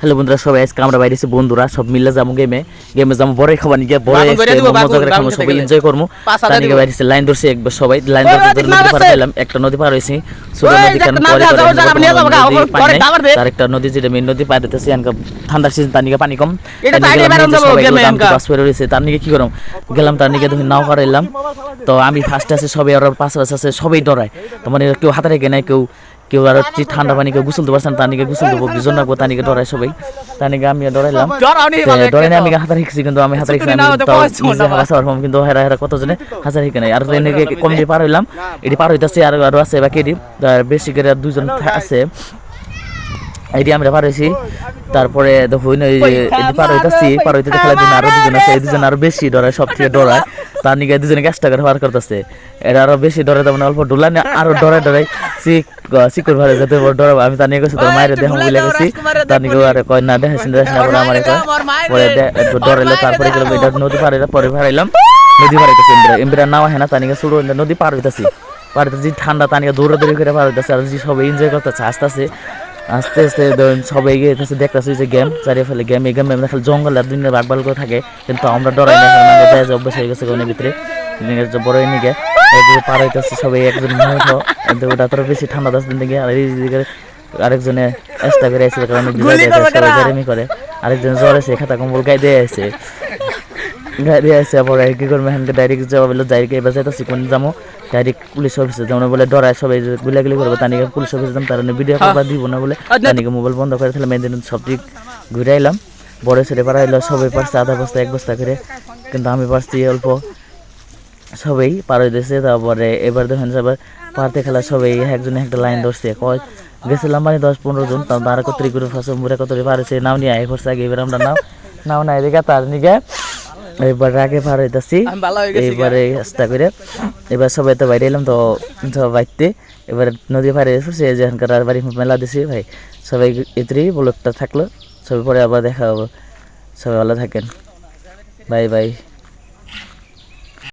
Hello বন্ধুরা, সবাই আজকে আমরা বাইরে এসে বন্ধুরা সব মিলে যাবো গেমে যাবো, বড় খাবার নিয়ে বড় মজা করে খাবো, সবাই এনজয় করবো। তার নিয়ে বাইরে এসে লাইন ধরছে একবার, সবাই লাইন ধরতে নদী পার পেলাম। একটা নদী পার হয়েছি, ছোট নদী কেন তার একটা নদী যেটা মেন নদী পার হইতেছে। ঠান্ডার সিজন, তার নিয়ে পানি কম, তার নিয়ে কি করম গেলাম, তার নিয়ে নাও পার এলাম। তো আমি ফার্স্ট আছে, সবাই আর পাঁচ আছে, সবাই ডরায়। তো মানে কেউ হাতে রেখে নেয়, কেউ আর ঠান্ডা পানি কেউ গোসল দিতে পারছেন, তার নিকে গোসল দেবো, বিজন রাখবো, তার নিকে ডরায় সবাই। তার নিকে আমি ডরাইলাম, ডরাই না, আমি হাতে শিখছি, কিন্তু আমি হাতে শিখছি কিন্তু হেরা কতজনে হাতে শিখে নাই। আর কমিটি পার হইলাম, এটি পার হইতেছে, আরো আছে বাকি, এটি বেশি করে দুজন আছে, এটি আমরা পার হয়েছি। তারপরে হই না, পার হইতে খেলার জন্য আরো দুজন আছে, এই দুজন আরো বেশি ডরায়, সব থেকে ডরায়। তার নিকে দুজনে চেষ্টা করে পার করতেছে, এটা আরো বেশি ডরে, তেমন অল্প ডোলা না, আরো ডরাই চিকুর ভালো যেতে ডরাবো। আমি তার নিয়ে গেছি, তোর মায়ের দেহ বলে গেছি, তার নিকে আর কয় না দেখাইছি না পরে আমার পরে ডরাইলো। তারপরে এটা নদী পার পরে ভাড়াইলাম, নদী পার হইতেছে এমবিরা নাও হয় না, তার নিকে শুরু নদী পার হইতেছি, ঠান্ডা, তার নিকে দৌড়াদৌড়ি করে পার হইতেছে। আর সবাই এনজয় করতেছে, আস্তে আস্তে সবাই গিয়েছে, দেখতেছি যে গেম চারিয়ে ফেলে গেম, এই গেম খালি জঙ্গল আর দুনিয়া বাঘ করে থাকে, কিন্তু আমরা ডরাই না, যায় অভ্যাস হয়ে গেছে গনের ভিতরে বড় নিকে পার হইতেছে। সবাই একজন ওটা তোর বেশি ঠান্ডা 10 দিন থেকে, আর এইদিকে আরেকজনে চেষ্টা করে আসছে, কারণ জেরেমি করে, আরেকজন জ্বর আছে, খাতা কম্বল গায়ে দিয়ে আসছে, আবার কি করবো এখানকে ডাইরেক্ট যাওয়া বলে, ডাইরেক্ট এবার যাইতেছি কোন যাবো, ডাইরেক্ট পুলিশ অফিসে যেমন বলে ডরায় সবাই, গুলাগুলি করবো, তার নিকে পুলিশ অফিসে যাম, তার ভিডিও করবা দিব না বলে, তার নিকে মোবাইল বন্ধ করে ফেলে। মেয়েদের সব দিক ঘুরে আইলাম, বড় ছেলে পাড়া এলো, সবাই পারছে আধা বস্তা 1 বস্তা করে, কিন্তু আমি পারছি অল্প, সবাই পার হইতেছে। তারপরে এবার দেখেন সবার পারতে খেলা, সবাই একজনে একটা লাইন ধরছে, কয় গেছিলাম মানে 10-15 জন, তার কতরি করে ফাঁসে মুড়ে কতরি পার হয়েছে, নাও নিয়ে আয় করছে আগে, এবার আমরা নাও নাই দেখে তার নিকে এবার আগে পার হইতেছি। এইবারে চেষ্টা করে এবার সবাই তো বাইরে এলাম, তো সব বাইতে এবার নদী পারে এসেছে, যেখানকার বাড়ি মেলা দিছি ভাই, সবাই এতেই ব্লগটা থাকলো, সবাই পরে আবার দেখা হবো, সবাই ভালো থাকেন, বাই বাই।